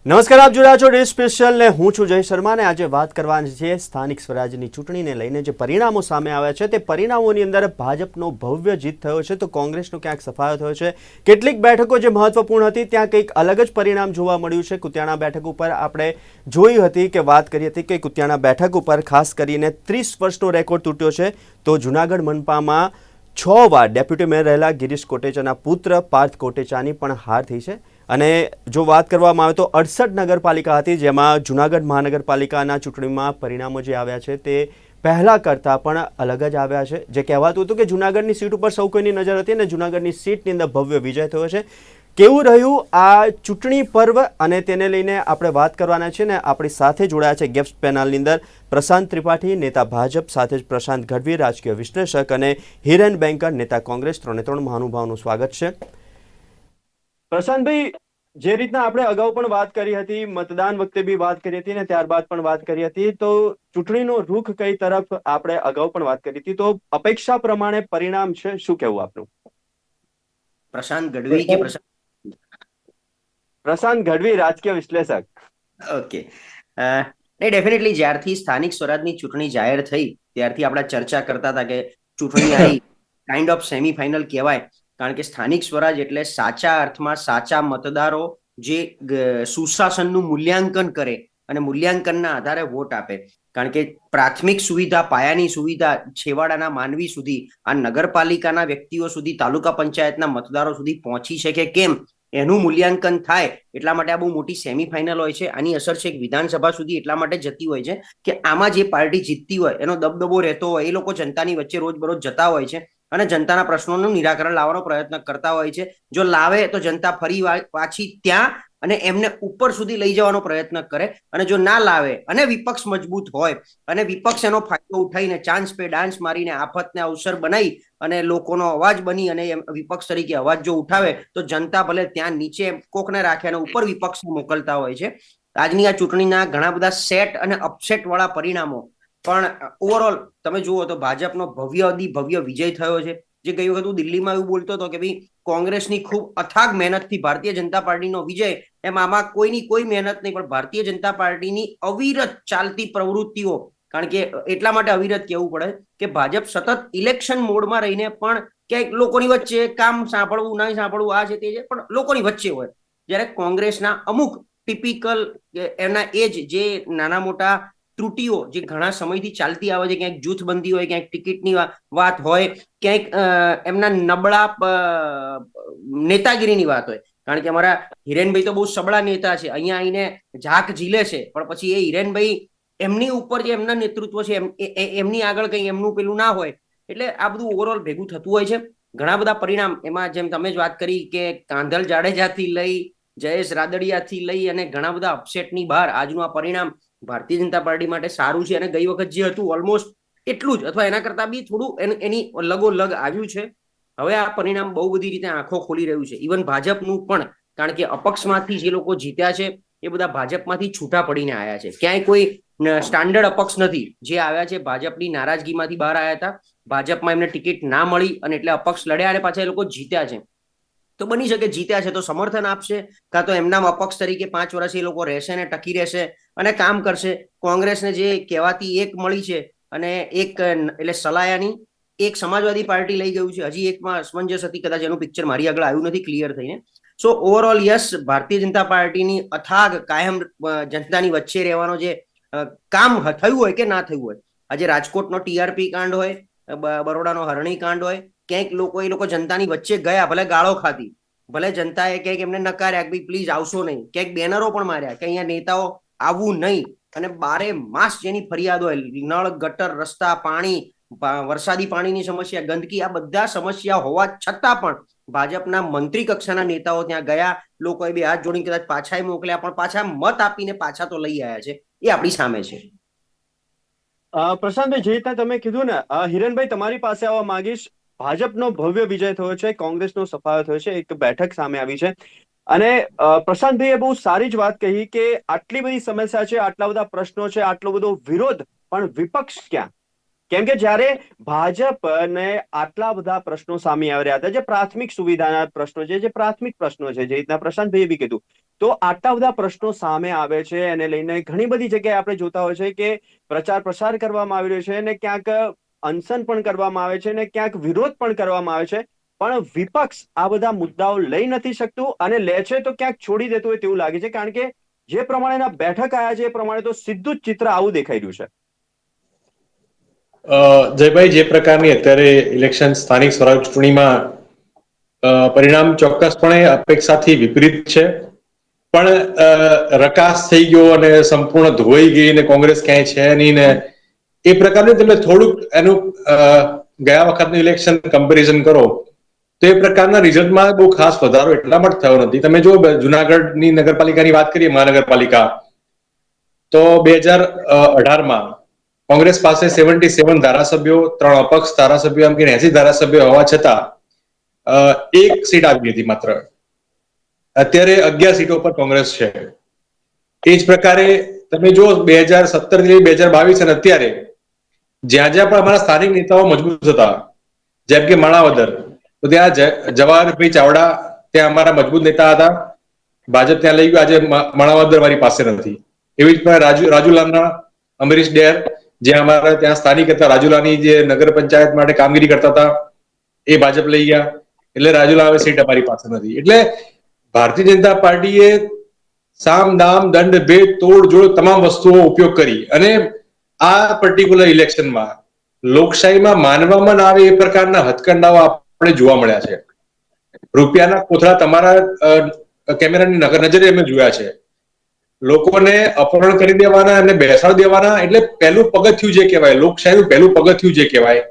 નમસ્કાર, આપ જોઈ રહ્યા છો ડે સ્પેશિયલ ને હું છું જય શર્મા ને આજે વાત કરવાની છે સ્થાનિક સ્વરાજની ચૂંટણીને લઈને જે પરિણામો સામે આવ્યા છે તે પરિણામોની અંદર ભાજપનો ભવ્ય જીત થયો છે તો કોંગ્રેસનો ક્યાંક સફાયો થયો છે। કેટલીક બેઠકો જે મહત્વપૂર્ણ હતી ત્યાં કંઈક અલગ જ પરિણામ જોવા મળ્યું છે। કુતિયાણા બેઠક ઉપર આપણે જોઈ હતી કે વાત કરી હતી કે કુતિયાણા બેઠક ઉપર ખાસ કરીને 30 વર્ષનો રેકોર્ડ તૂટ્યો છે તો જૂનાગઢ મનપામાં 6 વાર ડેપ્યુટી મેયર રહેલા ગિરીશ કોટેચાના પુત્ર પાર્થ કોટેચાની પણ હાર થઈ છે। અને જો વાત કરવામાં આવે તો 68 નગરપાલિકા હતી જેમાં જૂનાગઢ મહાનગરપાલિકાના ચૂંટણીમાં પરિણામો જે આવ્યા છે તે પહેલાં કરતાં પણ અલગ જ આવ્યા છે। જે કહેવાતું હતું કે જૂનાગઢની સીટ ઉપર સૌ કોઈની નજર હતી અને જૂનાગઢની સીટની અંદર ભવ્ય વિજય થયો છે। કેવું રહ્યું આ ચૂંટણી પર્વ અને તેને લઈને આપણે વાત કરવાના છે ને આપણી સાથે જોડાયા છે ગેસ્ટ પેનલની અંદર પ્રશાંત ત્રિપાઠી નેતા ભાજપ, સાથે જ પ્રશાંત ગઢવી રાજકીય વિશ્લેષક અને હિરેન બેંકર નેતા કોંગ્રેસ। ત્રણે ત્રણ મહાનુભાવોનું સ્વાગત છે। પ્રશાંતભાઈ, જે રીતના આપણે અગાઉ પણ વાત કરી હતી, મતદાન વખતે બી વાત કરી હતી ને ત્યારબાદ પણ વાત કરી હતી, તો ચૂંટણીનો રૂખ કઈ તરફ આપણે અગાઉ પણ વાત કરી હતી, તો અપેક્ષા પ્રમાણે પરિણામ છે, શું કહેવું આપનું? પ્રશાંત ગઢવી કે પ્રશાંત? પ્રશાંત ગઢવી, રાજકીય વિશ્લેષક। ઓકે, નહીં, ડેફિનેટલી જ્યારથી સ્થાનિક સ્વરાજની ચૂંટણી જાહેર થઈ ત્યારથી આપણે ચર્ચા કરતા હતા કે ચૂંટણી આવી કાઇન્ડ ઓફ સેમીફાઇનલ કહેવાય, કારણ કે સ્થાનિક સ્વરાજ એટલે સાચા અર્થમાં સાચા મતદારો જે સુશાસનનું મૂલ્યાંકન કરે અને મૂલ્યાંકનના આધારે વોટ આપે। કારણ કે પ્રાથમિક સુવિધા, પાયાની સુવિધા છેવાડાના માનવી સુધી, આ નગરપાલિકાના વ્યક્તિઓ સુધી, તાલુકા પંચાયતના મતદારો સુધી પહોંચી શકે કેમ એનું મૂલ્યાંકન થાય। એટલા માટે આ બહુ મોટી સેમીફાઇનલ હોય છે। આની અસર છે વિધાનસભા સુધી એટલા માટે જતી હોય છે કે આમાં જે પાર્ટી જીતતી હોય એનો દબદબો રહેતો હોય, એ લોકો જનતાની વચ્ચે રોજબરોજ જતા હોય છે અને જનતાના પ્રશ્નોનું નિરાકરણ લાવવાનો પ્રયત્ન કરતા હોય છે। જો લાવે તો જનતા ફરી પાછી ત્યાં અને એમને ઉપર સુધી લઈ જવાનો પ્રયત્ન કરે, અને જો ના લાવે અને વિપક્ષ મજબૂત હોય અને વિપક્ષ એનો ફાયદો ઉઠાવીને ચાન્સ પે ડાન્સ મારીને આફતને અવસર બનાવી અને લોકોનો અવાજ બની અને વિપક્ષ તરીકે અવાજ જો ઉઠાવે તો જનતા ભલે ત્યાં નીચે કોકને રાખે અને ઉપર વિપક્ષ મોકલતા હોય છે। આજની આ ચૂંટણીના ઘણા બધા સેટ અને અપસેટ વાળા પરિણામો, પણ ઓવરઓલ તમે જુઓ તો ભાજપનો ભવ્ય વિજય થયો છે। જે ગઈ વખત હું દિલ્હીમાં એવું બોલતો હતો કે ભાઈ કોંગ્રેસની ખૂબ અથાગ મહેનતથી ભારતીય જનતા પાર્ટીનો વિજય, એમ આમાં કોઈની કોઈ મહેનત નહીં, પણ ભારતીય જનતા પાર્ટીની અવિરત ચાલતી પ્રવૃત્તિઓ, કારણ કે એટલા માટે અવિરત કહેવું પડે કે ભાજપ સતત ઇલેક્શન મોડમાં રહીને પણ ક્યાંક લોકોની વચ્ચે કામ સાંભળવું નહીં સાંભળવું આ છે તે છે પણ લોકોની વચ્ચે હોય, જ્યારે કોંગ્રેસના અમુક ટિપિકલ એના એજ જે નાના મોટા ત્રુટીઓ જે ઘણા સમયથી ચાલતી આવે છે, ક્યાંક જૂથબંધી હોય, ક્યાંક ટિકિટની વાત હોય, ક્યાંક એમના નબળા નેતાગીરીની વાત હોય। કારણ કે અમારા હિરેનભાઈ તો બહુ સબળા નેતા છે, અહીંયા આવીને ઝાક ઝીલે છે, પણ પછી એ હિરેનભાઈ એમની ઉપર જે એમના નેતૃત્વ છે એમની આગળ કંઈ એમનું પેલું ના હોય, એટલે આ બધું ઓવરઓલ ભેગું થતું હોય છે। ઘણા બધા પરિણામ એમાં જેમ તમે જ વાત કરી કે કાંધલ જાડેજાથી લઈ જયેશ રાદડિયાથી લઈ અને ઘણા બધા અપસેટની બહાર આજનું આ પરિણામ ભારતીય જનતા પાર્ટી માટે સારું છે અને ગઈ વખત જે હતું ઓલમોસ્ટ એટલું જ અથવા એના કરતા બી થોડું એની લગોલગ આવ્યું છે। હવે આ પરિણામ બહુ બધી રીતે આંખો ખોલી રહ્યું છે, ઇવન ભાજપનું પણ, કારણ કે અપક્ષમાંથી જે લોકો જીત્યા છે એ બધા ભાજપમાંથી છૂટા પડીને આવ્યા છે। ક્યાંય કોઈ સ્ટાન્ડર્ડ અપક્ષ નથી, જે આવ્યા છે ભાજપની નારાજગીમાંથી બહાર આવ્યા હતા, ભાજપમાં એમને ટિકિટ ના મળી અને એટલે અપક્ષ લડ્યા અને પાછા એ લોકો જીત્યા છે। તો બની શકે જીત્યા છે તો સમર્થન આપશે, કાં તો એમના અપક્ષ તરીકે 5 વર્ષ એ લોકો રહેશે ને ટકી રહેશે અને કામ કરશે। કોંગ્રેસને જે કહેવાતી એક મળી છે અને એક એટલે સલાયાની એક સમાજવાદી પાર્ટી લઈ ગયું છે, હજી એકમાં અસમંજસ હતી, કદાચ એનું પિક્ચર મારી આગળ આવ્યું નથી ક્લિયર થઈને। સો ઓવરઓલ યસ, ભારતીય જનતા પાર્ટીની અથાગ કાયમ જનતાની વચ્ચે રહેવાનો જે કામ થયું હોય કે ના થયું હોય, આજે રાજકોટનો ટીઆરપી કાંડ હોય, બરોડાનો હરણી કાંડ હોય, ક્યાંક એ લોકો જનતાની વચ્ચે ગયા, ભલે ગાળો ખાધી, ભલે જનતાએ ક્યાંક એમને નકાર્યા કે ભાઈ પ્લીઝ આવશો નહીં, ક્યાંક બેનરો પણ માર્યા કે અહીંયા નેતાઓ આવવું નહીં, અને 12 માસ જેની ફરિયાદ હોય, નળ ગટર રસ્તા પાણી, વરસાદી પાણીની સમસ્યા, ગંદકી, આ બધા સમસ્યા હોવા છતાં પણ ભાજપના મંત્રી કક્ષાના નેતાઓ ત્યાં ગયા, લોકોએ બે હાથ જોડીને કદાચ પાછા મોકલ્યા, પણ પાછા મત આપીને પાછા તો લઈ આવ્યા છે, એ આપણી સામે છે। પ્રશાંતભાઈ, જે રીતના તમે કીધું ને, હિરેનભાઈ તમારી પાસે આવવા માંગીશ। ભાજપનો ભવ્ય વિજય થયો છે, કોંગ્રેસનો સફાયો થયો છે, એક બેઠક સામે આવી છે અને પ્રશાંતભાઈએ બહુ સારી જ વાત કહી કે આટલી બધી સમસ્યા છે, આટલા બધા પ્રશ્નો છે, આટલો બધો વિરોધ, પણ વિપક્ષ ક્યાં? કેમ કે જ્યારે ભાજપને આટલા બધા પ્રશ્નો સામે આવી રહ્યા હતા, જે પ્રાથમિક સુવિધાના પ્રશ્નો છે, જે પ્રાથમિક પ્રશ્નો છે, જે રીતના પ્રશાંતભાઈએ બી કીધું, તો આટલા બધા પ્રશ્નો સામે આવે છે એને લઈને ઘણી બધી જગ્યાએ આપણે જોતા હોય છે કે પ્રચાર પ્રસાર કરવામાં આવી રહ્યો છે અને ક્યાંક અનશન પણ કરવામાં આવે છે અને ક્યાંક વિરોધ પણ કરવામાં આવે છે, પણ વિપક્ષ આ બધા મુદ્દાઓ લઈ નથી શકતું અને લે છે તો ક્યાંક છોડી દેતું હોય તેવું લાગે છે, કારણ કે જે પ્રમાણેના બેઠક આવ્યા છે એ પ્રમાણે તો સીધું જ ચિત્ર આવું દેખાઈ રહ્યું છે. જયભાઈ, જે પ્રકારની અત્યારે ઇલેક્શન સ્થાનિક સ્વરાજ ચૂંટણીમાં પરિણામ ચોક્કસપણે અપેક્ષાથી વિપરીત છે, પણ રકાસ થઈ ગયો અને સંપૂર્ણ ધોવાઈ ગઈ ને કોંગ્રેસ ક્યાંય છે નહીં ને એ પ્રકારનું તમે થોડુંક એનું ગયા વખતનું ઇલેક્શન કમ્પેરિઝન કરો તો એ પ્રકારના રિઝલ્ટમાં બહુ ખાસ વધારો એટલા માટે થયો નથી. તમે જો જુનાગઢની નગરપાલિકાની વાત કરીએ, મહાનગરપાલિકા, તો 2018માં કોંગ્રેસ પાસે 77 ધારાસભ્યો, 3 અપક્ષ ધારાસભ્યો, એમ કે 80 ધારાસભ્યો હોવા છતાં એક સીટ આવી હતી માત્ર. અત્યારે 11 સીટો પર કોંગ્રેસ છે. એ જ પ્રકારે તમે જો 2017 થી 2022 અને અત્યારે જ્યાં જ્યાં પણ અમારા સ્થાનિક નેતાઓ મજબૂત હતા, જેમ કે માણાવદર, તો ત્યાં જવાહરભાઈ ચાવડા ત્યાં અમારા મજબૂત નેતા હતા, ભાજપ ત્યાં લઈ ગયું, આજે માણાવદર મારી પાસે નથી. એવી જ પ્રકારે રાજુલાના અમરીશ ડેર, જે અમારા ત્યાં સ્થાનિક હતા, રાજુલાની જે નગર પંચાયત માટે કામગીરી કરતા હતા, એ ભાજપ લઈ ગયા, એટલે રાજુલા હવે સીટ અમારી પાસે નથી. એટલે ભારતીય જનતા પાર્ટીએ સામ દામ દંડ ભેદ તોડ જોડ તમામ વસ્તુઓ ઉપયોગ કરી અને આ પર્ટિક્યુલર ઇલેક્શનમાં લોકશાહીમાં માનવામાં ના આવે એ પ્રકારના હથકંડાઓ આપણે જોવા મળ્યા છે. રૂપિયાના કોથળા તમારા કેમેરાની નજરે અમે જોયા છે. લોકોને અપહરણ કરી દેવાના અને બેસાડી દેવાના, એટલે પહેલું પગથિયું જે કહેવાય, લોકશાહીનું પહેલું પગથિયું જે કહેવાય,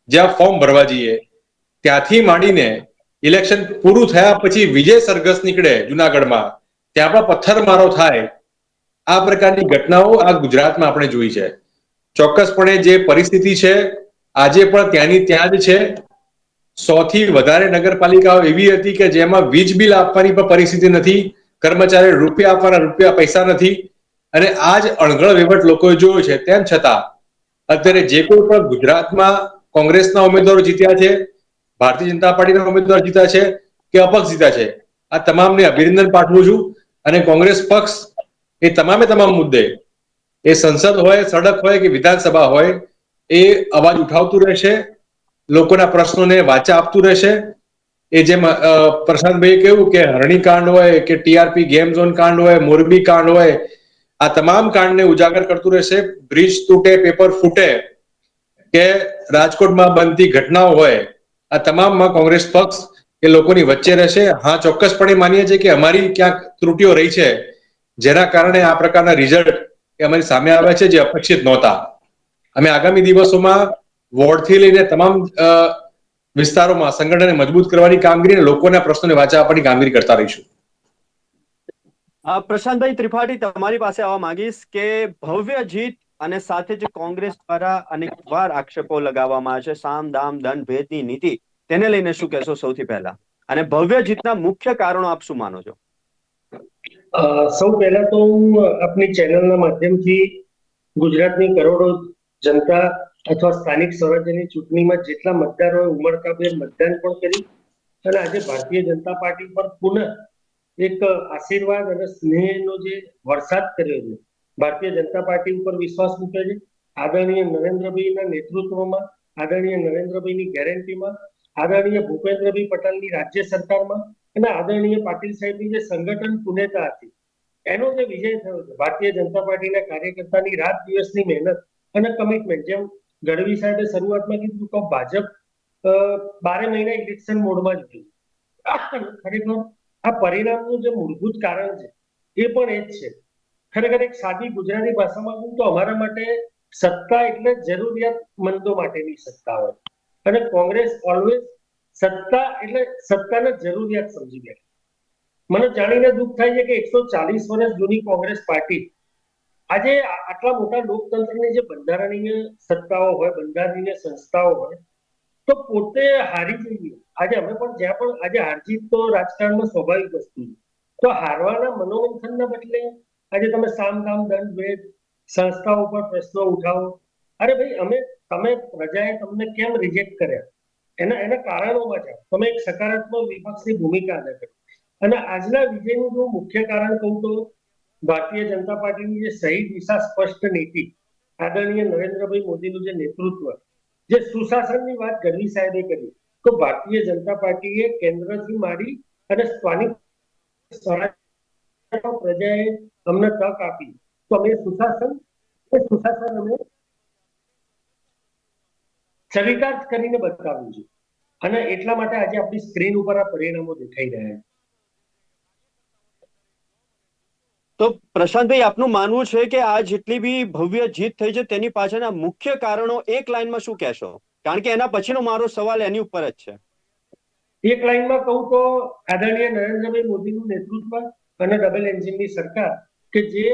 જ્યાં ફોર્મ ભરવા જઈએ ત્યાંથી માંડીને ઇલેક્શન પૂરું થયા પછી વિજય સરઘસ નીકળે જુનાગઢમાં, ત્યાં પણ પથ્થરમારો થાય, આ પ્રકારની ઘટનાઓ આ ગુજરાતમાં આપણે જોઈ છે. ચોક્કસપણે જે પરિસ્થિતિ છે આજે પણ ત્યાંની ત્યાં જ છે. 100 થી વધારે નગરપાલિકાઓ એવી હતી કે જેમાં વીજ બિલ આપવાની પણ પરિસ્થિતિ નથી, કર્મચારીઓ રૂપિયા આપવાના પૈસા નથી, અને આ જ અણઘડ વહીવટ લોકોએ જોયો છે. તેમ છતાં અત્યારે જે કોઈ પણ ગુજરાતમાં કોંગ્રેસના ઉમેદવારો જીત્યા છે, ભારતીય જનતા પાર્ટીના ઉમેદવાર જીત્યા છે કે અપક્ષ જીત્યા છે, આ તમામને અભિનંદન પાઠવું છું. અને કોંગ્રેસ પક્ષ એ તમામ મુદ્દે, એ સંસદ હોય, સડક હોય કે વિધાનસભા હોય, એ અવાજ ઉઠાવતું રહેશે, લોકોના પ્રશ્નોને વાચા આપતું રહેશે. એ જેમ પ્રશાંતભાઈએ કહ્યું કે હરણી કાંડ હોય કે ટીઆરપી ગેમ ઝોન કાંડ હોય, મોરબી કાંડ હોય, આ તમામ કાંડને ઉજાગર કરતું રહેશે. બ્રિજ તૂટે, પેપર ફૂટે કે રાજકોટમાં બનતી ઘટનાઓ હોય, આ તમામમાં કોંગ્રેસ પક્ષ એ લોકોની વચ્ચે રહેશે. હા, ચોક્કસપણે માનીએ છીએ કે અમારી ક્યાંક ત્રુટીઓ રહી છે, જેના કારણે આ પ્રકારના રિઝલ્ટ એ અમારી સામે આવ્યા છે, જે અપેક્ષિત નહોતા. અમે આગામી દિવસોમાં વોર્ડથી લઈને તમામ વિસ્તારોમાં સંગઠનને મજબૂત કરવાની કામગીરી અને લોકોના પ્રશ્નોને વાચા આપવાની કામગીરી કરતા રહીશું. પ્રશાંતભાઈ ત્રિપાઠી, તમારી પાસે આવવા માંગીશ કે ભવ્ય જીત અને સાથે જ કોંગ્રેસ દ્વારા અનેક વાર આક્ષેપો લગાવવામાં આવે છે સામ દામ દંડ ભેદની નીતિ, તેને લઈને શું કહેશો સૌથી પહેલા? અને ભવ્ય જીતના મુખ્ય કારણો આપ શું માનો છો? સૌ પહેલા તો હું આપની ચેનલના માધ્યમથી ગુજરાતની કરોડો જનતા અથવા સ્થાનિક સ્વરાજ્યની ચૂંટણીમાં જેટલા મતદારોએ ઉમળકાભેર મતદાન પણ કરી અને આજે ભારતીય જનતા પાર્ટી પર પુનઃ એક આશીર્વાદ અને સ્નેહનો જે વરસાદ કર્યો છે, ભારતીય જનતા પાર્ટી ઉપર વિશ્વાસ મૂકે છે. આદરણીય નરેન્દ્રભાઈના નેતૃત્વમાં, આદરણીય નરેન્દ્રભાઈની ગેરંટીમાં, આદરણીય ભૂપેન્દ્રભાઈ પટેલની રાજ્ય સરકારમાં અને આદરણીય પાટીલ સાહેબની જે સંગઠન પુનેતા હતી, એનો જે વિજય થયો છે, ભારતીય જનતા પાર્ટીના કાર્યકર્તાની રાત દિવસની મહેનત અને કમિટમેન્ટ, જેમ ગઢવી સાહેબે શરૂઆતમાં કીધું કે ભાજપ 12 મહિના ઇલેક્શન મોડમાં જ હતું. ખરેખર આ પરિણામનું જે મૂળભૂત કારણ છે એ પણ એ જ છે. ખરેખર એક સાદી ગુજરાતી ભાષામાં કહું તો અમારા માટે સત્તા એટલે જરૂરિયાતમંદો માટેની સત્તા હોય, અને કોંગ્રેસ ઓલવેઝ સત્તા એટલે સત્તાને જરૂરિયાત સમજી ગયા. મને જાણીને દુઃખ થાય છે કે 140 વર્ષ જૂની કોંગ્રેસ પાર્ટી આજે આટલા મોટા લોકતંત્રની જે બંધારણીય સત્તાઓ હોય, બંધારણીય સંસ્થાઓ હોય, તો પોતે હારી જઈએ. આજે અમે પણ જ્યાં પણ આજે હારજીત તો રાજકારણમાં સ્વાભાવિક વસ્તુ છે, તો હારવાના મનોમંથનના બદલે આજે તમે સામ દામ દંડ ભેદ સંસ્થાઓ પર પ્રશ્નો ઉઠાવો, અરે ભાઈ તમે પ્રજાએ તમને કેમ રિજેક્ટ કર્યા એના કારણોમાં જાઓ. તમે એક સકારાત્મક વિપક્ષની ભૂમિકા અદા કરી. અને આજના વિજયનું જો મુખ્ય કારણ કહું તો ભારતીય જનતા પાર્ટીની જે સહી દિશા સ્પષ્ટ નીતિ, આદરણીય નરેન્દ્રભાઈ મોદીનું જે નેતૃત્વ, જે સુશાસનની વાત ગઢવી સાહેબે કરી, તો ભારતીય જનતા પાર્ટીએ કેન્દ્રથી માંડી અને સ્થાનિક સ્વરાજ પ્રજાએ અમને તક આપી, તો અમે સુશાસન અમે ચરિતાર્થ કરીને બતાવ્યું છે. અને એટલા માટે આજે આપણી સ્ક્રીન ઉપર આ પરિણામો દેખાઈ રહ્યા છે. તો પ્રશાંતભાઈ, આપનું માનવું છે કે આ જેટલી બી ભવ્ય જીત થઈ છે તેની પાછળના મુખ્ય કારણો એક લાઈનમાં શું કહેશો? કારણ કે એના પછીનો મારો સવાલ એની ઉપર જ છે. એક લાઈનમાં કહું તો આદરણીય નરેન્દ્રભાઈ મોદીનું નેતૃત્વ અને ડબલ એન્જિનની સરકાર, કે જે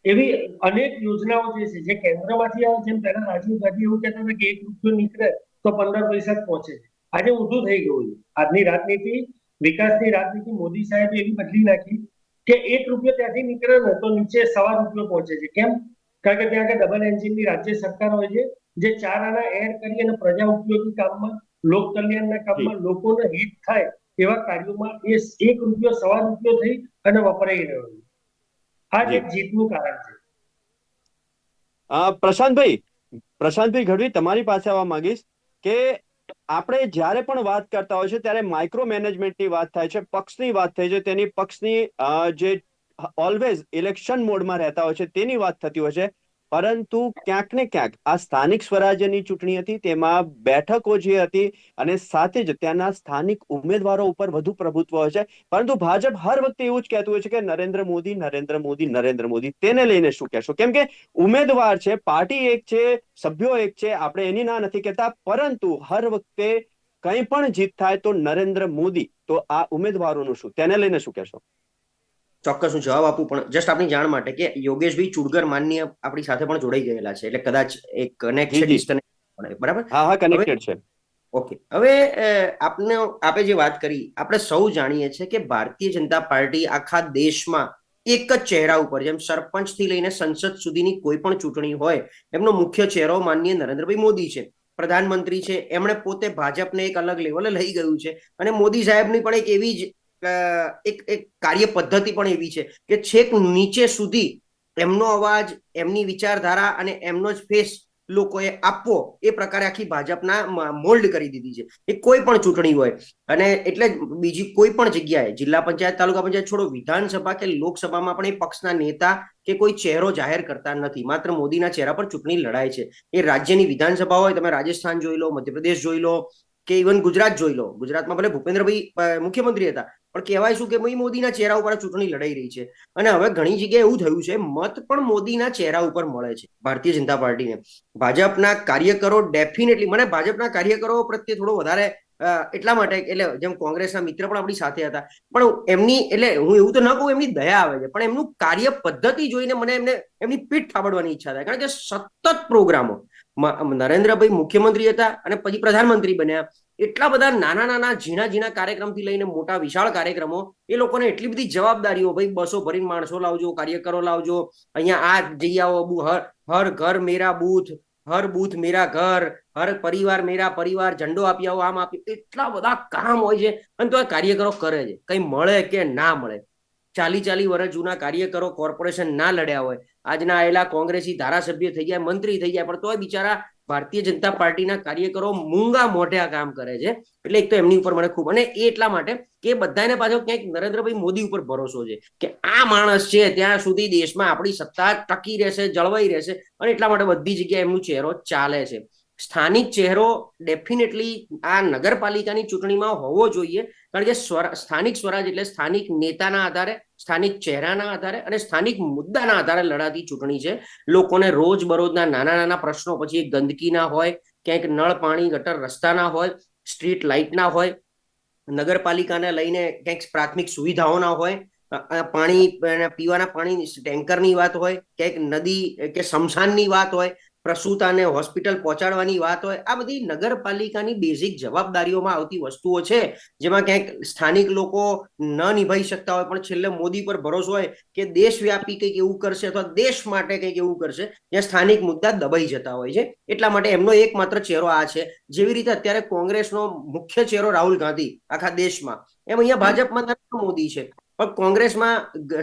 એવી અનેક યોજનાઓ જે છે જે કેન્દ્રમાંથી આવે છે. પહેલા રાજીવ ગાંધી એવું કહેતા હતા કે 1 રૂપિયો નીકળે તો 15 પૈસા જ પહોંચે છે. આજે ઊંધું થઈ ગયું છે. આજની રાજનીતિ, વિકાસની રાજનીતિ મોદી સાહેબે એવી બદલી નાખી કે 1 રૂપિયો ત્યાંથી નીકળે ને તો નીચે 1.25 રૂપિયો પહોંચે છે. કેમ? કારણ કે ત્યાં આગળ ડબલ એન્જિનની રાજ્ય સરકાર હોય છે, જે 4 આના એડ કરી અને પ્રજા ઉપયોગી કામમાં, લોક કલ્યાણના કામમાં, લોકોને હિત થાય એવા કાર્યોમાં એ 1 રૂપિયો 1.25 રૂપિયો થઈ અને વપરાઈ રહ્યો છે. આ જ એક જીતનું કારણ છે. પ્રશાંતભાઈ ગઢવી, તમારી પાસે આવવા માંગીશ કે આપણે જ્યારે પણ વાત કરતા હોય છે ત્યારે માઇક્રો મેનેજમેન્ટની વાત થાય છે, પક્ષની વાત થાય છે, તેની પક્ષની જે ઓલવેઝ ઇલેક્શન મોડમાં રહેતા હોય છે તેની વાત થતી હોય છે. પરંતુ ક્યાંક ને ક્યાંક આ સ્થાનિક સ્વરાજ્યની ચૂંટણી હતી, તેમાં બેઠકો જે હતી અને સાથે જ ત્યાંના સ્થાનિક ઉમેદવારો ઉપર વધુ પ્રભુત્વ હોય છે. પરંતુ ભાજપ હર વખતે એવું જ કહેતું હોય છે કે નરેન્દ્ર મોદી, નરેન્દ્ર મોદી, નરેન્દ્ર મોદી. તેને લઈને શું કહેશો? કેમ કે ઉમેદવાર છે, પાર્ટી એક છે, સભ્યો એક છે, આપણે એની ના નથી કહેતા, પરંતુ હર વખતે કંઈ પણ જીત થાય તો નરેન્દ્ર મોદી. તો આ ઉમેદવારોનું શું, તેને લઈને શું કહેશો? ચોક્કસ હું જવાબ આપું, પણ જસ્ટ આપની જાણ માટે કે યોગેશભાઈ ચુડગર માનનીય આપણી સાથે પણ જોડાઈ ગયેલા છે, એટલે કદાચ એક કનેક્શન, બરાબર? હા, કનેક્ટેડ છે. ઓકે, હવે આપે જે વાત કરી, આપણે સૌ જાણીએ છીએ કે ભારતીય જનતા પાર્ટી આખા દેશમાં એક જ ચહેરા ઉપર, જેમ સરપંચ થી લઈને સંસદ સુધીની કોઈ પણ ચૂંટણી હોય, એમનો મુખ્ય ચહેરો માનનીય નરેન્દ્રભાઈ મોદી છે. પ્રધાનમંત્રી છે, એમણે પોતે ભાજપને એક અલગ લેવલે લઈ ગયું છે. અને મોદી સાહેબની પણ એક એવી જ એક કાર્ય પદ્ધતિ પણ એવી છે કે છેક નીચે સુધી એમનો અવાજ, એમની વિચારધારા અને એમનો જ ફેસ લોકોએ આપવો, એ પ્રકારે આખી ભાજપના મોલ્ડ કરી દીધી છે. એ કોઈ પણ ચૂંટણી હોય, અને એટલે બીજી કોઈ પણ જગ્યાએ, જિલ્લા પંચાયત, તાલુકા પંચાયત છોડો, વિધાનસભા કે લોકસભામાં પણ એ પક્ષના નેતા કે કોઈ ચહેરો જાહેર કરતા નથી. માત્ર મોદીના ચહેરા પર ચૂંટણી લડાય છે. એ રાજ્યની વિધાનસભા હોય, તમે રાજસ્થાન જોઈ લો, મધ્યપ્રદેશ જોઈ લો, કે ઇવન ગુજરાત જોઈ લો. ગુજરાતમાં ભલે ભૂપેન્દ્રભાઈ મુખ્યમંત્રી હતા, પણ કહેવાય શું કે ભાઈ મોદીના ચહેરા ઉપર ચૂંટણી લડાઈ રહી છે. અને હવે ઘણી જગ્યાએ એવું થયું છે, મત પણ મોદીના ચહેરા ઉપર મળે છે ભારતીય જનતા પાર્ટીને. ભાજપના કાર્યકરો ડેફિનેટલી, મને ભાજપના કાર્યકરો પ્રત્યે થોડો વધારે એટલા માટે, એટલે જેમ કોંગ્રેસના મિત્ર પણ આપણી સાથે હતા, પણ એમની, એટલે હું એવું તો ન કહું એમની દયા આવે છે, પણ એમનું કાર્ય પદ્ધતિ જોઈને મને એમની પીઠ થાબડવાની ઈચ્છા થાય. કારણ કે સતત પ્રોગ્રામો, નરેન્દ્રભાઈ મુખ્યમંત્રી હતા અને પછી પ્રધાનમંત્રી બન્યા, એટલા બધા નાના નાના ઝીણા કાર્યક્રમથી લઈને મોટા વિશાળ કાર્યક્રમો, એ લોકોને એટલી બધી જવાબદારીઓ, ભાઈ બસો ભરીને માણસો લાવજો, કાર્યકરો લાવજો, અહીંયા આ જઈ આવો, હર ઘર મેરા બૂથ, હર બૂથ મેરા ઘર, હર પરિવાર મેરા પરિવાર, ઝંડો આપી આવો, આમ આપી, એટલા બધા કામ હોય છે. અને તો આ કાર્યકરો કરે છે, કઈ મળે કે ના મળે. 40 વર્ષ જૂના કાર્યકરો કોર્પોરેશન ના લડ્યા હોય, આજના આવેલા કોંગ્રેસી ધારાસભ્ય થઈ જાય, મંત્રી થઈ જાય, પણ તોય બિચારા ભારતીય જનતા પાર્ટીના કાર્યકરો મૂંગા મોઢે આ કામ કરે છે. એટલે એક તો એમની ઉપર મને ખૂબ, અને એ એટલા માટે કે બધાને પાછો ક્યાંક નરેન્દ્રભાઈ મોદી ઉપર ભરોસો છે કે આ માણસ છે ત્યાં સુધી દેશમાં આપણી સત્તા ટકી રહેશે, જળવાઈ રહેશે, અને એટલા માટે બધી જગ્યાએ એમનો ચહેરો ચાલે છે. સ્થાનિક ચહેરો ડેફિનેટલી આ નગરપાલિકાની ચૂંટણીમાં હોવો જોઈએ, કારણ કે સ્થાનિક સ્વરાજ એટલે સ્થાનિક નેતાના આધારે, સ્થાનિક ચહેરાના આધારે અને સ્થાનિક મુદ્દાના આધારે લડાતી ચૂંટણી છે. લોકોને રોજબરોજના નાના નાના પ્રશ્નો, પછી ગંદકીના હોય, ક્યાંક નળ પાણી ગટર રસ્તાના હોય, સ્ટ્રીટ લાઇટના હોય, નગરપાલિકાને લઈને ક્યાંક પ્રાથમિક સુવિધાઓના હોય, પાણી, પીવાના પાણી ટેન્કરની વાત હોય, ક્યાંક નદી કે સ્મશાનની વાત હોય, પ્રસૂતાને હોસ્પિટલ પહોંચાડવાની વાત હોય, આ બધી નગરપાલિકાની બેઝિક જવાબદારીઓમાં આવતી વસ્તુઓ છે, જેમાં ક્યાંક સ્થાનિક લોકો ન નિભાવી શકતા હોય પણ છેલ્લે મોદી પર ભરોસો હોય કે દેશવ્યાપી કંઈક એવું કરશે અથવા દેશ માટે કંઈક એવું કરશે, જ્યાં સ્થાનિક મુદ્દા દબાઈ જતા હોય છે. એટલા માટે એમનો એકમાત્ર ચહેરો આ છે. જેવી રીતે અત્યારે કોંગ્રેસનો મુખ્ય ચહેરો રાહુલ ગાંધી આખા દેશમાં, એમ અહીંયા ભાજપમાં નરેન્દ્ર મોદી છે. પણ કોંગ્રેસમાં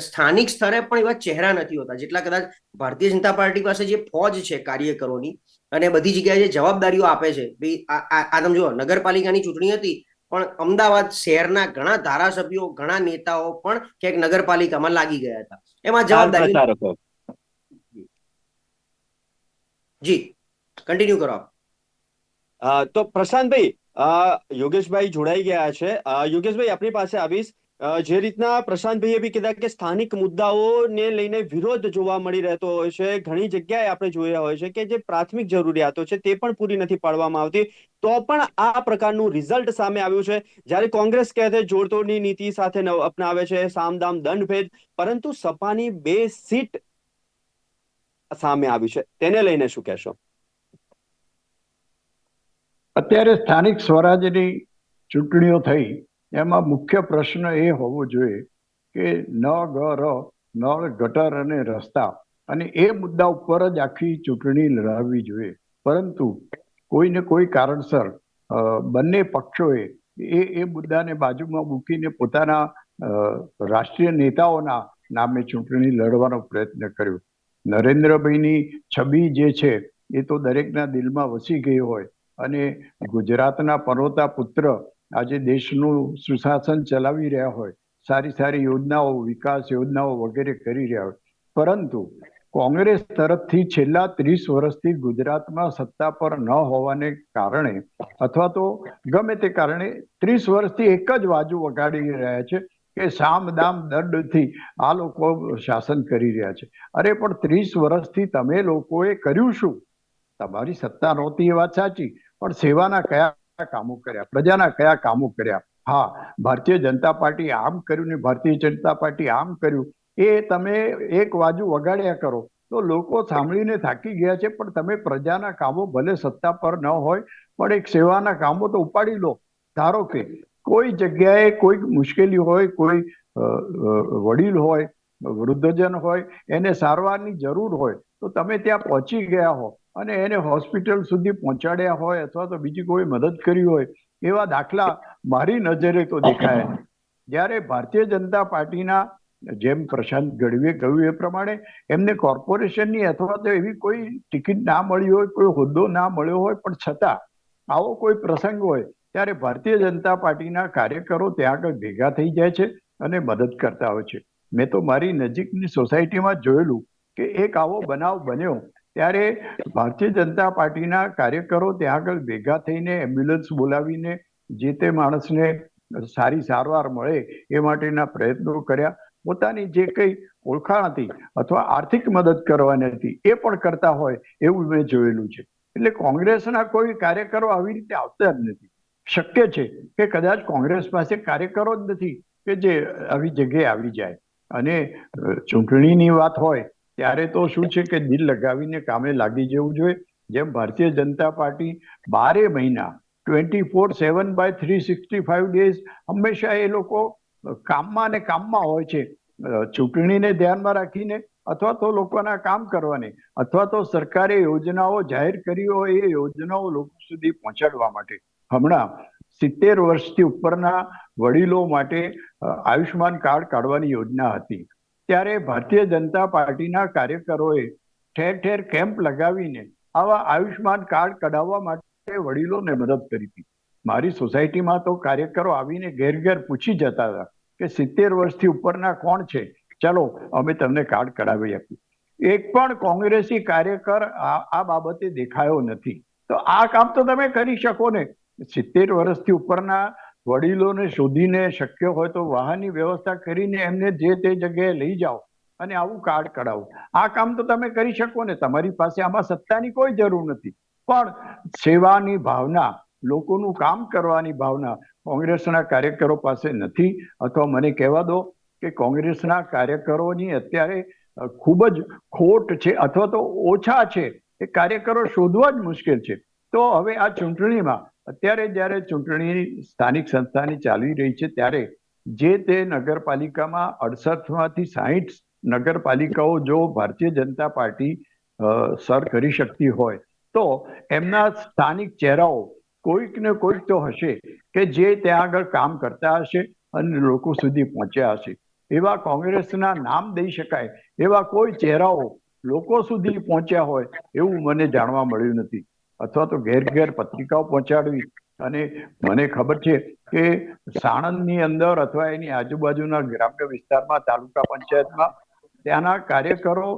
સ્થાનિક સ્તરે પણ એવા ચહેરા નથી હોતા જેટલા કદાચ ભારતીય જનતા પાર્ટી પાસે જે ફોજ છે કાર્યકરોની અને બધી જગ્યાએ જે જવાબદારીઓ આપે છે. આ તમે જુઓ, નગરપાલિકાની ચૂંટણી હતી પણ અમદાવાદ શહેરના ઘણા ધારાસભ્યો, ઘણા નેતાઓ પણ ક્યાંક નગરપાલિકામાં લાગી ગયા હતા. એમાં જવાબદારી. જી કન્ટિન્યુ કરો આપ. તો પ્રશાંતભાઈ, યોગેશભાઈ જોડાઈ ગયા છે. યોગેશભાઈ, આપની પાસે આવીશ. જે રીતના પ્રશાંતભાઈએ બી કીધા કે સ્થાનિક મુદ્દાઓને લઈને વિરોધ જોવા મળી રહેતો હોય છે, ઘણી જગ્યાએ આપણે જોયા હોય છે કે જે પ્રાથમિક જરૂરિયાતો છે તે પણ પૂરી નથી પાડવામાં આવતી, તો પણ આ પ્રકારનું રિઝલ્ટ સામે આવ્યું છે. જ્યારે કોંગ્રેસ કહે છે જોડતોડની નીતિ સાથે અપનાવે છે, સામદામ દંડભેદ, પરંતુ સપાની 2 સીટ સામે આવી છે, તેને લઈને શું કહેશો? અત્યારે સ્થાનિક સ્વરાજની ચૂંટણીઓ થઈ, એમાં મુખ્ય પ્રશ્ન એ હોવો જોઈએ કે નગર, નળ, ગટર અને રસ્તા, અને એ મુદ્દા ઉપર જ આખી ચૂંટણી લડાવવી જોઈએ. પરંતુ કોઈને કોઈ કારણસર બંને પક્ષોએ એ મુદ્દાને બાજુમાં મૂકીને પોતાના રાષ્ટ્રીય નેતાઓના નામે ચૂંટણી લડવાનો પ્રયત્ન કર્યો. નરેન્દ્રભાઈની છબી જે છે એ તો દરેકના દિલમાં વસી ગઈ હોય, અને ગુજરાતના પનોતા પુત્ર આજે દેશનું સુશાસન ચલાવી રહ્યા હોય, સારી સારી યોજનાઓ, વિકાસ યોજનાઓ વગેરે કરી રહ્યા હોય, પરંતુ કોંગ્રેસ તરફથી છેલ્લા 30 વર્ષથી ગુજરાતમાં સત્તા પર ન હોવાને કારણે, અથવા તો ગમે તે કારણે 30 વર્ષથી એક જ બાજુ વગાડી રહ્યા છે કે સામ દામ દંડથી આ લોકો શાસન કરી રહ્યા છે. અરે પણ 30 વર્ષથી તમે લોકોએ કર્યું શું? તમારી સત્તા નહોતી એ વાત સાચી, પણ સેવાના કયા કામો કર્યા, પ્રજાના કયા કામો કર્યા? હા, ભારતીય જનતા પાર્ટી આમ કર્યું ને ભારતીય જનતા પાર્ટી આમ કર્યું, એ તમે એક બાજુ વગાડ્યા કરો તો લોકો સાંભળીને થાકી ગયા છે. પણ તમે પ્રજાના કામો, ભલે સત્તા પર ન હોય પણ એક સેવાના કામો તો ઉપાડી લો. ધારો કે કોઈ જગ્યાએ કોઈ મુશ્કેલી હોય, કોઈ વડીલ હોય, વૃદ્ધજન હોય, એને સારવારની જરૂર હોય, તો તમે ત્યાં પહોંચી ગયા હો અને એને હોસ્પિટલ સુધી પહોંચાડ્યા હોય, અથવા તો બીજી કોઈ મદદ કરી હોય, એવા દાખલા મારી નજરે તો દેખાય. જ્યારે ભારતીય જનતા પાર્ટીના, જેમ પ્રશાંત ગઢવીએ કહ્યું એ પ્રમાણે, એમને કોર્પોરેશનની અથવા તો એવી કોઈ ટિકિટ ના મળી હોય, કોઈ હોદ્દો ના મળ્યો હોય, પણ છતાં આવો કોઈ પ્રસંગ હોય ત્યારે ભારતીય જનતા પાર્ટીના કાર્યકરો ત્યાં આગળ ભેગા થઈ જાય છે અને મદદ કરતા હોય છે. મેં તો મારી નજીકની સોસાયટીમાં જોયેલું કે એક આવો બનાવ બન્યો ત્યારે ભારતીય જનતા પાર્ટીના કાર્યકરો ત્યાં આગળ ભેગા થઈને એમ્બ્યુલન્સ બોલાવીને જે તે માણસને સારી સારવાર મળે એ માટેના પ્રયત્નો કર્યા. પોતાની જે કંઈ ઓળખાણ હતી અથવા આર્થિક મદદ કરવાની હતી એ પણ કરતા હોય એવું મેં જોયેલું છે. એટલે કોંગ્રેસના કોઈ કાર્યકરો આવી રીતે આવતા જ નથી. શક્ય છે કે કદાચ કોંગ્રેસ પાસે કાર્યકરો જ નથી કે જે આવી જગ્યાએ આવી જાય. અને ચૂંટણીની વાત હોય ત્યારે તો શું છે કે દિલ લગાવીને કામે લાગી જવું જોઈએ. જેમ ભારતીય જનતા પાર્ટી 12 મહિના 24/7 by 365 days હંમેશા એ લોકો કામમાં ને કામમાં હોય છે, ચૂંટણીને ધ્યાનમાં રાખીને અથવા તો લોકોના કામ કરવાની, અથવા તો સરકારે યોજનાઓ જાહેર કરી હોય એ યોજનાઓ લોકો સુધી પહોંચાડવા માટે. હમણાં 70 વર્ષથી ઉપરના વડીલો માટે આયુષ્માન કાર્ડ કાઢવાની યોજના હતી, ત્યારે ભારતીય જનતા પાર્ટીના કાર્યકરોએ ઠેર ઠેર કેમ્પ લગાવીને આવા આયુષ્માન કાર્ડ કઢાવવા માટે વડીલોને મદદ કરી હતી. મારી સોસાયટીમાં તો કાર્યકરો આવીને ઘેર ઘેર પૂછી જતા હતા કે 70 વર્ષથી ઉપરના કોણ છે, ચલો અમે તમને કાર્ડ કઢાવી આપ્યું. એક પણ કોંગ્રેસી કાર્યકર આ બાબતે દેખાયો નથી. તો આ કામ તો તમે કરી શકો ને. 70 વર્ષથી ઉપરના વડીલોને શોધીને, શક્ય હોય તો વાહનની વ્યવસ્થા કરીને એમને જે તે જગ્યાએ લઈ જાઓ અને આવું કાર્ડ કઢાવો. આ કામ તો તમે કરી શકો ને. તમારી પાસે આમાં સત્તાની કોઈ જરૂર નથી, પણ સેવાની ભાવના, લોકોનું કામ કરવાની ભાવના કોંગ્રેસના કાર્યકરો પાસે નથી. અથવા મને કહેવા દો કે કોંગ્રેસના કાર્યકરોની અત્યારે ખૂબ જ ખોટ છે અથવા તો ઓછા છે એ કાર્યકરો શોધવા જ મુશ્કેલ છે. તો હવે આ ચૂંટણીમાં અત્યારે જ્યારે ચૂંટણી સ્થાનિક સંસ્થાની ચાલી રહી છે ત્યારે જે તે નગરપાલિકામાં 68માંથી 60 નગરપાલિકાઓ જો ભારતીય જનતા પાર્ટી સર કરી શકતી હોય તો એમના સ્થાનિક ચહેરાઓ કોઈક ને કોઈક તો હશે કે જે ત્યાં આગળ કામ કરતા હશે અને લોકો સુધી પહોંચ્યા હશે. એવા કોંગ્રેસના નામ દઈ શકાય એવા કોઈ ચહેરાઓ લોકો સુધી પહોંચ્યા હોય એવું મને જાણવા મળ્યું નથી, અથવા તો ઘેર ઘેર પત્રિકાઓ પહોંચાડવી. અને મને ખબર છે કે સાણંદની અંદર અથવા એની આજુબાજુના ગ્રામ્ય વિસ્તારમાં તાલુકા પંચાયતમાં ત્યાંના કાર્યકરો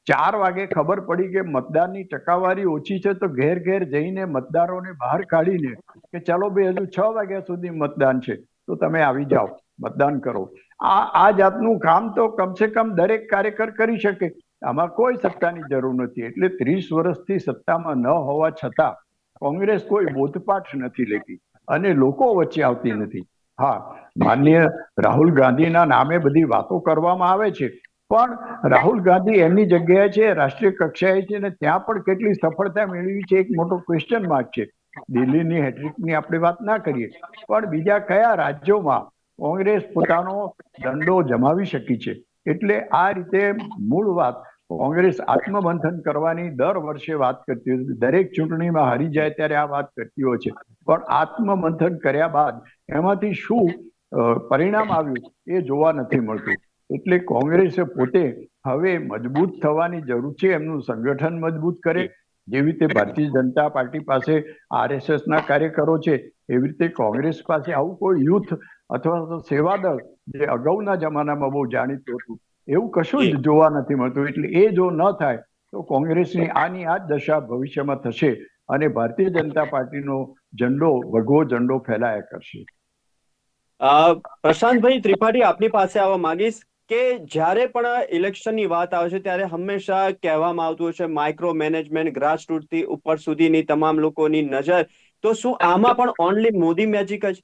4 વાગે ખબર પડી કે મતદાનની ટકાવારી ઓછી છે તો ઘેર ઘેર જઈને મતદારોને બહાર કાઢીને કે ચાલો ભાઈ હજુ 6 વાગ્યા સુધી મતદાન છે તો તમે આવી જાઓ, મતદાન કરો. આ જાતનું કામ તો કમસે કમ દરેક કાર્યકર કરી શકે. આમાં કોઈ સત્તાની જરૂર નથી. એટલે 30 વર્ષથી સત્તામાં ન હોવા છતાં કોંગ્રેસ કોઈ બોધપાઠ નથી લેતી અને લોકો વચ્ચે આવતી નથી. હા, માનનીય રાહુલ ગાંધીના નામે બધી વાતો કરવામાં આવે છે, પણ રાહુલ ગાંધી એમની જગ્યાએ છે, રાષ્ટ્રીય કક્ષાએ છે, અને ત્યાં પણ કેટલી સફળતા મેળવી છે એક મોટો ક્વેશ્ચન માર્ક છે. દિલ્હીની હેટ્રિકની આપણે વાત ના કરીએ, પણ બીજા કયા રાજ્યોમાં કોંગ્રેસ પોતાનો દંડો જમાવી શકી છે? એટલે આ રીતે મૂળ વાત કોંગ્રેસ આત્મમંથન કરવાની દર વર્ષે વાત કરતી હોય છે. દરેક ચૂંટણીમાં હારી જાય ત્યારે આ વાત કરતી હોય છે, પણ આત્મમંથન કર્યા બાદ એમાંથી શું પરિણામ આવ્યું એ જોવા નથી મળતું. એટલે કોંગ્રેસે પોતે હવે મજબૂત થવાની જરૂર છે. એમનું સંગઠન મજબૂત કરે. જેવી રીતે ભારતીય જનતા પાર્ટી પાસે RSS ના કાર્યકરો છે, એવી રીતે કોંગ્રેસ પાસે આવું કોઈ યુથ અથવા તો સેવાદળ જે અગાઉના જમાનામાં બહુ જાણીતું હતું એવું કશું જ જોવા નથી મળતું. એટલે એ જો ન થાય તો કોંગ્રેસની આની આ જ દશા ભવિષ્યમાં થશે અને ભારતીય જનતા પાર્ટીનો ઝંડો, ભગવો ઝંડો ફેલાયા કરશે. પ્રશાંતભાઈ ત્રિપાઠી, આપની પાસે આવવા માંગીશ કે જ્યારે પણ ઇલેક્શનની વાત આવે છે ત્યારે હંમેશા કહેવામાં આવતું હોય છે માઇક્રો મેનેજમેન્ટ, ગ્રાસરૂટ થી ઉપર સુધીની તમામ લોકોની નજર. તો શું આમાં પણ ઓનલી મોદી મેજિક જ?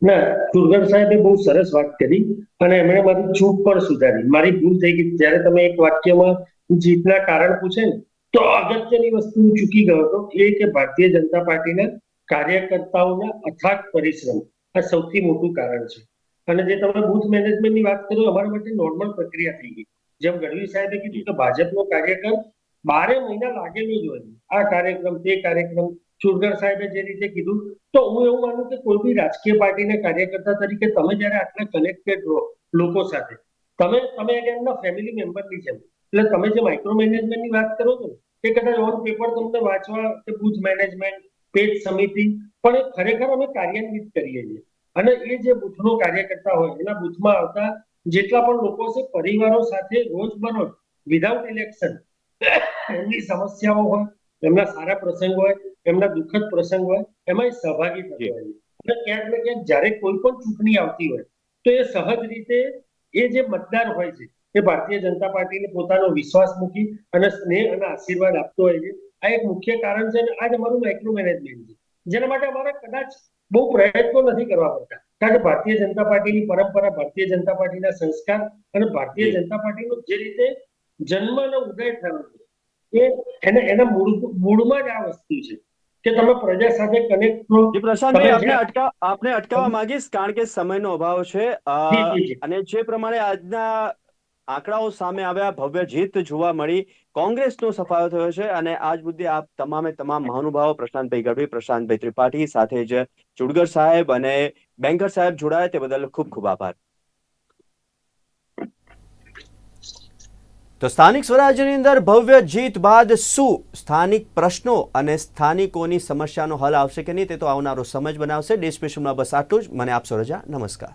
ના, ચુરગર સાહેબે બહુ સરસ વાત કરી અને એમણે મારી ચૂક પણ સુધારી. મારી ભૂલ થઈ ગઈ. જ્યારે તમે એક વાક્યમાં જીતના કારણ પૂછે ને તો અગત્યની વસ્તુ હું ચૂકી ગયો હતો, એ કે ભારતીય જનતા પાર્ટીના કાર્યકર્તાઓના અથાગ પરિશ્રમ આ સૌથી મોટું કારણ છે. અને જે તમે બૂથ મેનેજમેન્ટની વાત કરો, અમારા માટે નોર્મલ પ્રક્રિયા થઈ ગઈ. જેમ ગઢવી સાહેબે કીધું કે ભાજપનો કાર્યકર 12 મહિના લાગેલો જ હોય, આ કાર્યક્રમ તે કાર્યક્રમ. ચુરગર સાહેબે જે રીતે કીધું, તો હું એવું માનું કે કોઈ બી રાજકીય પાર્ટીના કાર્યકર્તા તરીકે તમે જયારે આટલા કનેક્ટેડ રહો લોકો સાથે, તમે એમના ફેમિલી મેમ્બરની જેમ. એટલે તમે જે માઇક્રો મેનેજમેન્ટની વાત કરો છો કે કદાચ ઓન પેપર તમને વાંચવા કે બૂથ મેનેજમેન્ટ, પેજ સમિતિ, પણ એ ખરેખર અમે કાર્યાન્વિત કરીએ છીએ. અને એ જે બૂથનો કાર્યકર્તા હોય એના બૂથમાં આવતા જેટલા પણ લોકો છે, પરિવારો સાથે રોજબરોજ વિધાઉટ ઇલેક્શન એમની સમસ્યાઓ હોય, એમના સારા પ્રસંગ હોય, એમના દુઃખદ પ્રસંગ હોય, એમાં સહભાગી થતા હોય. અને ક્યાંક ને ક્યાંક જ્યારે કોઈ પણ ચૂંટણી આવતી હોય તો એ સહજ રીતે એ જે મતદાર હોય છે એ ભારતીય જનતા પાર્ટીને પોતાનો વિશ્વાસ મૂકી અને સ્નેહ અને આશીર્વાદ આપતો હોય છે. આ એક મુખ્ય કારણ છે અને આ જ અમારું માઇક્રો મેનેજમેન્ટ છે, જેના માટે અમારે કદાચ બહુ પ્રયત્નો નથી કરવા પડતા. કારણ કે ભારતીય જનતા પાર્ટીની પરંપરા, ભારતીય જનતા પાર્ટીના સંસ્કાર અને ભારતીય જનતા પાર્ટીનો જે રીતે જન્મ અને ઉદય થયો છે એના મૂળમાં જ આ વસ્તુ છે કે તમે પ્રજા સાથે કનેક્ટ થો. પ્રશાંતભાઈ, આપને અટકાવવા માંગીશ કારણ કે સમયનો અભાવ છે. અને જે પ્રમાણે આજના આંકડાઓ સામે આવ્યા, ભવ્ય જીત જોવા મળી, કોંગ્રેસનો સફાયો થયો છે. અને આજ મુદ્દે આપ તમામ મહાનુભાવો, પ્રશાંતભાઈ ગઢવી, પ્રશાંતભાઈ ત્રિપાઠી, સાથે જ ચુડગર સાહેબ અને બેંકર સાહેબ જોડાયા તે બદલ ખૂબ ખૂબ આભાર. તો સ્થાનિક સ્વરાજ્યની અંદર ભવ્ય જીત બાદ શું સ્થાનિક પ્રશ્નો અને સ્થાનિકોની સમસ્યાનો હલ આવશે કે નહીં તે તો આવનારો સમય જ બનાવશે. દેશ સ્પેશિયલમાં બસ આટલું જ. મને આપશો રજા. નમસ્કાર.